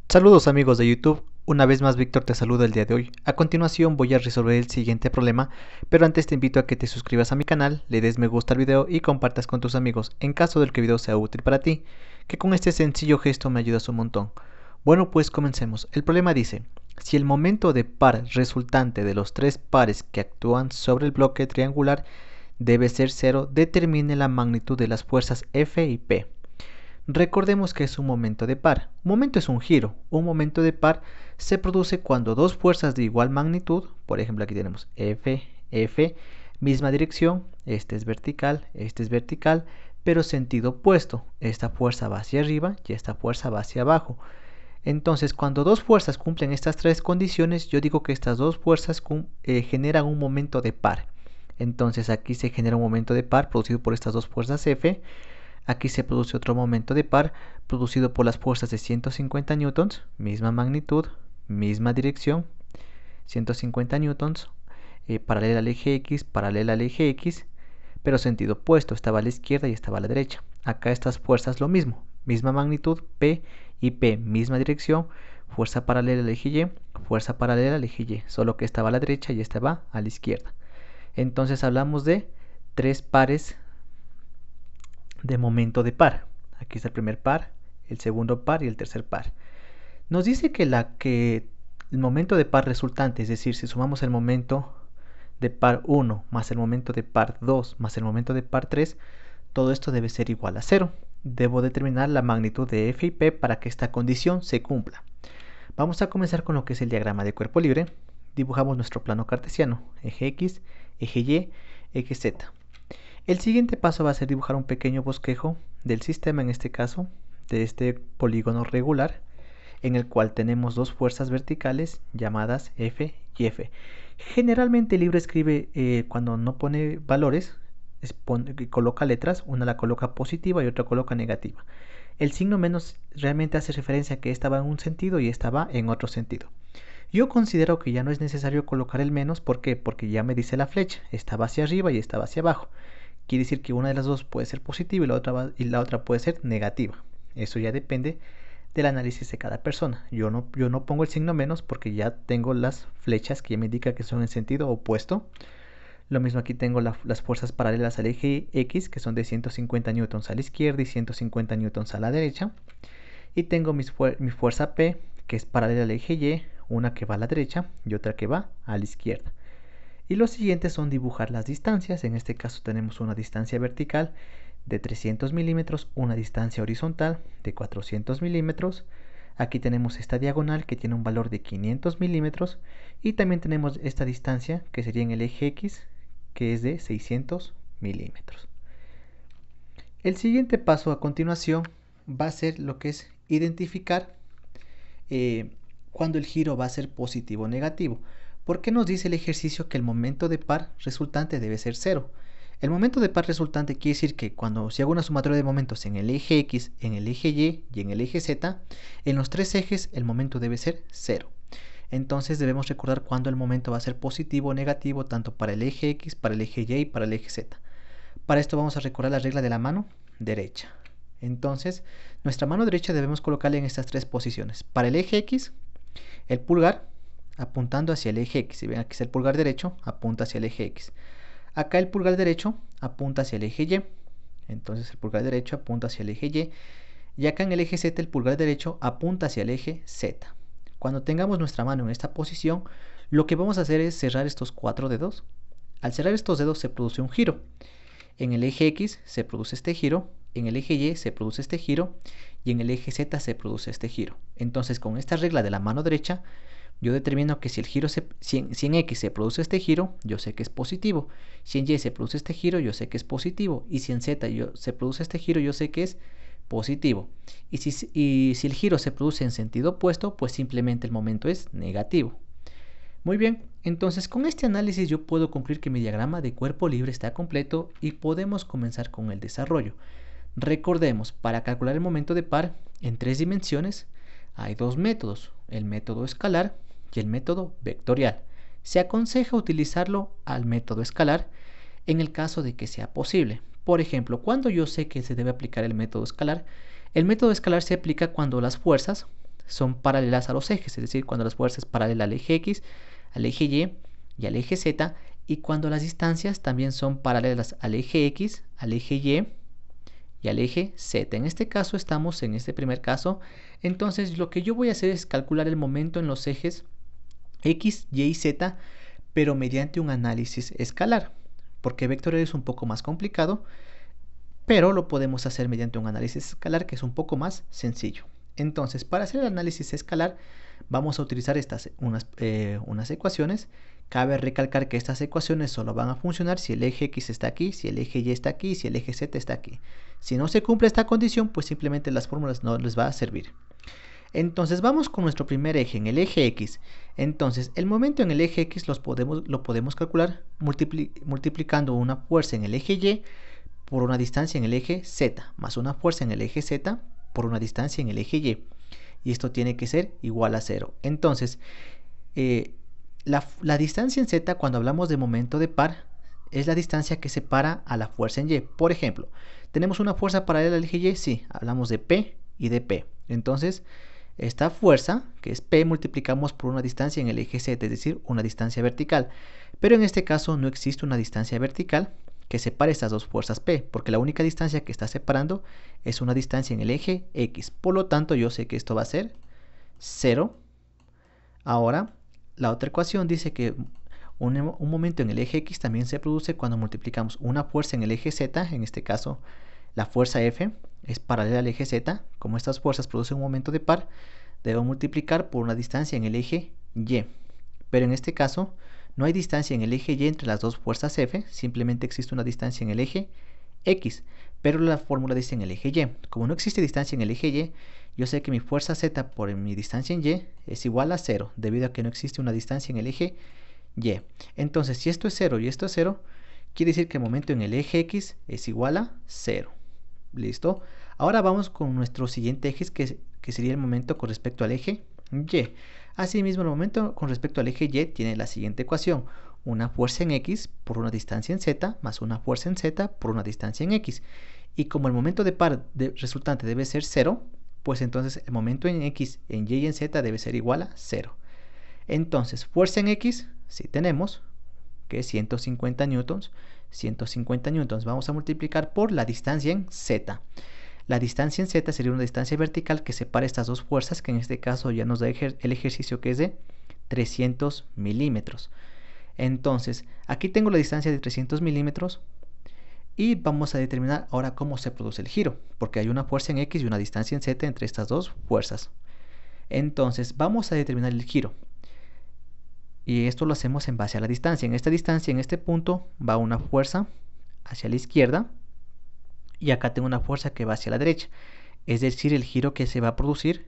Saludos amigos de YouTube, una vez más Víctor te saluda el día de hoy. A continuación voy a resolver el siguiente problema, pero antes te invito a que te suscribas a mi canal, le des me gusta al video y compartas con tus amigos en caso de que el video sea útil para ti, que con este sencillo gesto me ayudas un montón. Bueno, pues comencemos. El problema dice, si el momento de par resultante de los tres pares que actúan sobre el bloque triangular debe ser cero, determine la magnitud de las fuerzas F y P. Recordemos que es un momento de par. Un momento es un giro. Un momento de par se produce cuando dos fuerzas de igual magnitud, por ejemplo aquí tenemos F, misma dirección, este es vertical, pero sentido opuesto. Esta fuerza va hacia arriba y esta fuerza va hacia abajo. Entonces, cuando dos fuerzas cumplen estas tres condiciones, yo digo que estas dos fuerzas generan un momento de par. Entonces aquí se genera un momento de par producido por estas dos fuerzas F. Aquí se produce otro momento de par producido por las fuerzas de 150 newtons, misma magnitud, misma dirección, 150 newtons, paralela al eje X, paralela al eje X, pero sentido opuesto, estaba a la izquierda y estaba a la derecha. Acá estas fuerzas lo mismo, misma magnitud, P y P, misma dirección, fuerza paralela al eje Y, fuerza paralela al eje Y, solo que estaba a la derecha y esta va a la izquierda. Entonces hablamos de tres pares de momento de par. Aquí está el primer par, el segundo par y el tercer par. Nos dice que el momento de par resultante, es decir, si sumamos el momento de par 1 más el momento de par 2 más el momento de par 3, todo esto debe ser igual a 0. Debo determinar la magnitud de F y P para que esta condición se cumpla. Vamos a comenzar con lo que es el diagrama de cuerpo libre. Dibujamos nuestro plano cartesiano, eje X, eje Y, eje Z. El siguiente paso va a ser dibujar un pequeño bosquejo del sistema, en este caso, de este polígono regular, en el cual tenemos dos fuerzas verticales llamadas F y F. Generalmente el libro escribe, cuando no pone valores, coloca letras, una la coloca positiva y otra coloca negativa. El signo menos realmente hace referencia a que esta va en un sentido y esta va en otro sentido. Yo considero que ya no es necesario colocar el menos, ¿por qué? Porque ya me dice la flecha, esta va hacia arriba y esta va hacia abajo. Quiere decir que una de las dos puede ser positiva y la otra puede ser negativa. Eso ya depende del análisis de cada persona. Yo no pongo el signo menos porque ya tengo las flechas que me indican que son en sentido opuesto. Lo mismo aquí tengo las fuerzas paralelas al eje X, que son de 150 newtons a la izquierda y 150 newtons a la derecha. Y tengo mi fuerza P, que es paralela al eje Y, una que va a la derecha y otra que va a la izquierda. Y los siguientes son dibujar las distancias. En este caso tenemos una distancia vertical de 300 milímetros, una distancia horizontal de 400 milímetros. Aquí tenemos esta diagonal que tiene un valor de 500 milímetros. Y también tenemos esta distancia que sería en el eje X, que es de 600 milímetros. El siguiente paso a continuación va a ser lo que es identificar cuando el giro va a ser positivo o negativo. ¿Por qué nos dice el ejercicio que el momento de par resultante debe ser 0? El momento de par resultante quiere decir que cuando se haga una sumatoria de momentos en el eje X, en el eje Y y en el eje Z, en los tres ejes el momento debe ser 0. Entonces debemos recordar cuándo el momento va a ser positivo o negativo tanto para el eje X, para el eje Y y para el eje Z. Para esto vamos a recordar la regla de la mano derecha. Entonces, nuestra mano derecha debemos colocarla en estas tres posiciones. Para el eje X, el pulgar apuntando hacia el eje X. Si ven, aquí es el pulgar derecho, apunta hacia el eje X. Acá el pulgar derecho apunta hacia el eje Y. Entonces el pulgar derecho apunta hacia el eje Y. Y acá en el eje Z el pulgar derecho apunta hacia el eje Z. Cuando tengamos nuestra mano en esta posición, lo que vamos a hacer es cerrar estos cuatro dedos. Al cerrar estos dedos se produce un giro. En el eje X se produce este giro, en el eje Y se produce este giro y en el eje Z se produce este giro. Entonces, con esta regla de la mano derecha, yo determino que si en X se produce este giro, yo sé que es positivo. Si en Y se produce este giro, yo sé que es positivo. Y si en Z se produce este giro, yo sé que es positivo. Y si el giro se produce en sentido opuesto, pues simplemente el momento es negativo. Muy bien, entonces con este análisis yo puedo concluir que mi diagrama de cuerpo libre está completo y podemos comenzar con el desarrollo. Recordemos, para calcular el momento de par en tres dimensiones hay dos métodos, el método escalar y el método vectorial. Se aconseja utilizarlo al método escalar en el caso de que sea posible. Por ejemplo, cuando yo sé que se debe aplicar el método escalar se aplica cuando las fuerzas son paralelas a los ejes, es decir, cuando la fuerza es paralela al eje X, al eje y al eje Z, y cuando las distancias también son paralelas al eje X, al eje y al eje Z. En este caso estamos en este primer caso. Entonces lo que yo voy a hacer es calcular el momento en los ejes X, Y y Z, pero mediante un análisis escalar, porque vectorial es un poco más complicado, pero lo podemos hacer mediante un análisis escalar que es un poco más sencillo. Entonces, para hacer el análisis escalar vamos a utilizar unas ecuaciones. Cabe recalcar que estas ecuaciones solo van a funcionar si el eje X está aquí, si el eje Y está aquí, si el eje Z está aquí. Si no se cumple esta condición, pues simplemente las fórmulas no les va a servir. Entonces vamos con nuestro primer eje, en el eje X. Entonces el momento en el eje X lo podemos calcular multiplicando una fuerza en el eje Y por una distancia en el eje Z, más una fuerza en el eje Z por una distancia en el eje Y. Y esto tiene que ser igual a 0. Entonces, la distancia en Z, cuando hablamos de momento de par, es la distancia que separa a la fuerza en Y. Por ejemplo, ¿tenemos una fuerza paralela al eje Y? Sí, hablamos de P y de P. Entonces, esta fuerza, que es P, multiplicamos por una distancia en el eje Z, es decir, una distancia vertical. Pero en este caso no existe una distancia vertical que separe estas dos fuerzas P, porque la única distancia que está separando es una distancia en el eje X. Por lo tanto, yo sé que esto va a ser 0. Ahora, la otra ecuación dice que un momento en el eje X también se produce cuando multiplicamos una fuerza en el eje Z, en este caso la fuerza F es paralela al eje Z. Como estas fuerzas producen un momento de par, debo multiplicar por una distancia en el eje Y. Pero en este caso no hay distancia en el eje Y entre las dos fuerzas F, simplemente existe una distancia en el eje X, pero la fórmula dice en el eje Y. Como no existe distancia en el eje Y, yo sé que mi fuerza Z por mi distancia en Y es igual a 0, debido a que no existe una distancia en el eje Y. Entonces, si esto es 0 y esto es 0, quiere decir que el momento en el eje X es igual a 0. ¿Listo? Ahora vamos con nuestro siguiente eje, que sería el momento con respecto al eje Y. Asimismo, el momento con respecto al eje Y tiene la siguiente ecuación: una fuerza en X por una distancia en Z, más una fuerza en Z por una distancia en X. Y como el momento de par resultante debe ser 0, pues entonces el momento en X, en Y y en Z debe ser igual a 0. Entonces, fuerza en X, si tenemos, que es 150 newtons. 150 newtons vamos a multiplicar por la distancia en Z. La distancia en Z sería una distancia vertical que separa estas dos fuerzas, que en este caso ya nos da el ejercicio, que es de 300 milímetros. Entonces, aquí tengo la distancia de 300 milímetros y vamos a determinar ahora cómo se produce el giro, porque hay una fuerza en X y una distancia en Z entre estas dos fuerzas. Entonces, vamos a determinar el giro. Y esto lo hacemos en base a la distancia. En esta distancia, en este punto, va una fuerza hacia la izquierda y acá tengo una fuerza que va hacia la derecha. Es decir, el giro que se va a producir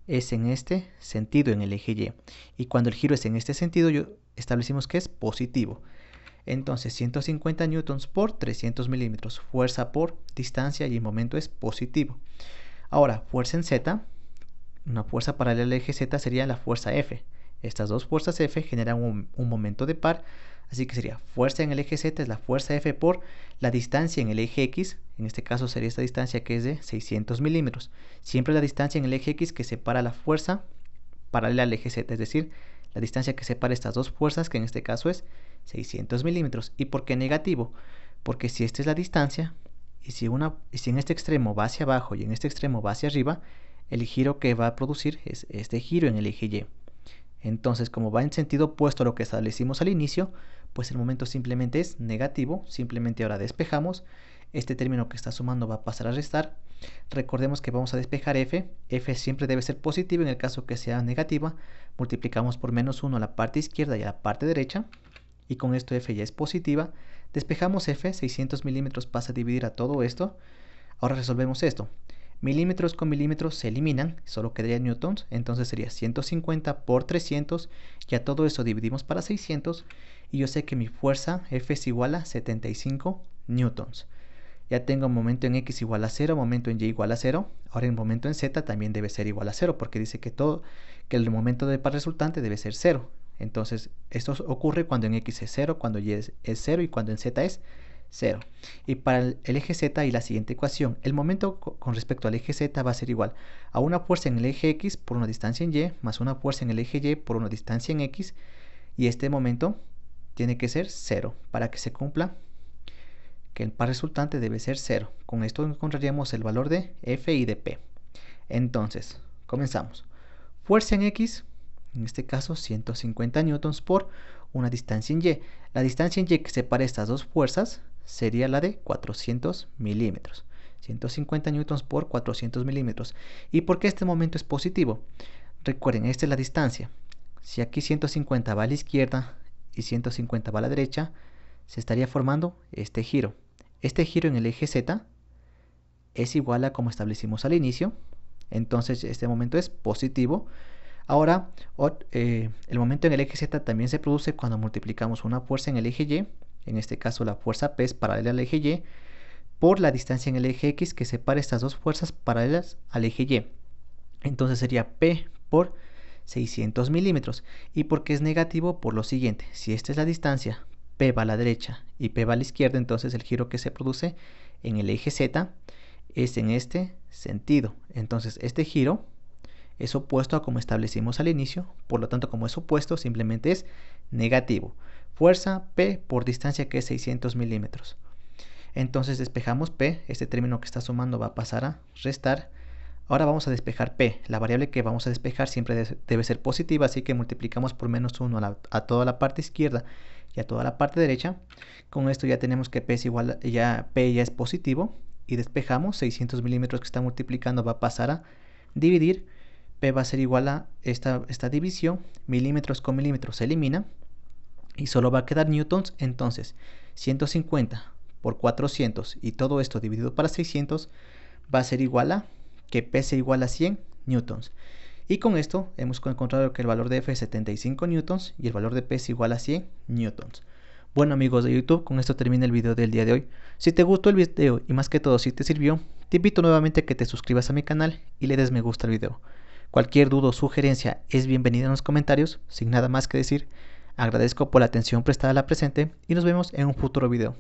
es en este sentido, en el eje Y. Y cuando el giro es en este sentido, establecimos que es positivo. Entonces, 150 newtons por 300 milímetros. Fuerza por distancia y el momento es positivo. Ahora, fuerza en Z. Una fuerza paralela al eje Z sería la fuerza F. Estas dos fuerzas F generan un momento de par, así que sería fuerza en el eje Z es la fuerza F por la distancia en el eje X. En este caso sería esta distancia, que es de 600 milímetros. Siempre la distancia en el eje X que separa la fuerza paralela al eje Z, es decir, la distancia que separa estas dos fuerzas, que en este caso es 600 milímetros. ¿Y por qué negativo? Porque si esta es la distancia y si en este extremo va hacia abajo y en este extremo va hacia arriba, el giro que va a producir es este giro en el eje Y. Entonces, como va en sentido opuesto a lo que establecimos al inicio, pues el momento simplemente es negativo. Simplemente ahora despejamos. Este término que está sumando va a pasar a restar. Recordemos que vamos a despejar F. F siempre debe ser positiva. En el caso que sea negativa, multiplicamos por menos 1 a la parte izquierda y a la parte derecha. Y con esto F ya es positiva. Despejamos F. 600 milímetros pasa a dividir a todo esto. Ahora resolvemos esto. Milímetros con milímetros se eliminan, solo quedaría newtons, entonces sería 150 por 300, y a todo eso dividimos para 600, y yo sé que mi fuerza F es igual a 75 newtons. Ya tengo momento en X igual a 0, momento en Y igual a 0, ahora el momento en Z también debe ser igual a 0, porque dice que el momento de par resultante debe ser 0. Entonces, esto ocurre cuando en X es 0, cuando Y es 0 y cuando en Z es 0. Y para el eje Z y la siguiente ecuación, el momento con respecto al eje Z va a ser igual a una fuerza en el eje X por una distancia en Y, más una fuerza en el eje Y por una distancia en X, y este momento tiene que ser 0 para que se cumpla que el par resultante debe ser 0. Con esto encontraríamos el valor de F y de P. Entonces, comenzamos. Fuerza en X, en este caso 150 newtons por una distancia en Y. La distancia en Y que separa estas dos fuerzas sería la de 400 milímetros. 150 newtons por 400 milímetros. ¿Y por qué este momento es positivo? Recuerden, esta es la distancia. Si aquí 150 va a la izquierda y 150 va a la derecha, se estaría formando este giro. Este giro en el eje Z es igual a como establecimos al inicio. Entonces este momento es positivo. Ahora, el momento en el eje Z también se produce cuando multiplicamos una fuerza en el eje Y. En este caso la fuerza P es paralela al eje Y por la distancia en el eje X que separa estas dos fuerzas paralelas al eje Y. Entonces sería P por 600 milímetros. ¿Y por qué es negativo? Por lo siguiente. Si esta es la distancia, P va a la derecha y P va a la izquierda, entonces el giro que se produce en el eje Z es en este sentido. Entonces este giro es opuesto a como establecimos al inicio, por lo tanto como es opuesto simplemente es negativo. Fuerza P por distancia que es 600 milímetros. Entonces despejamos P, este término que está sumando va a pasar a restar. Ahora vamos a despejar P, la variable que vamos a despejar siempre debe ser positiva, así que multiplicamos por menos 1 a toda la parte izquierda y a toda la parte derecha. Con esto ya tenemos que P es igual, P ya es positivo, y despejamos 600 milímetros que está multiplicando va a pasar a dividir. P va a ser igual a esta división, milímetros con milímetros se elimina y solo va a quedar newtons. Entonces 150 por 400 y todo esto dividido para 600 va a ser igual a que P sea igual a 100 newtons. Y con esto hemos encontrado que el valor de F es 75 newtons y el valor de P es igual a 100 newtons. Bueno, amigos de YouTube, con esto termina el video del día de hoy. Si te gustó el video y más que todo si te sirvió, te invito nuevamente a que te suscribas a mi canal y le des me gusta al video. Cualquier duda o sugerencia es bienvenida en los comentarios. Sin nada más que decir, agradezco por la atención prestada a la presente y nos vemos en un futuro video.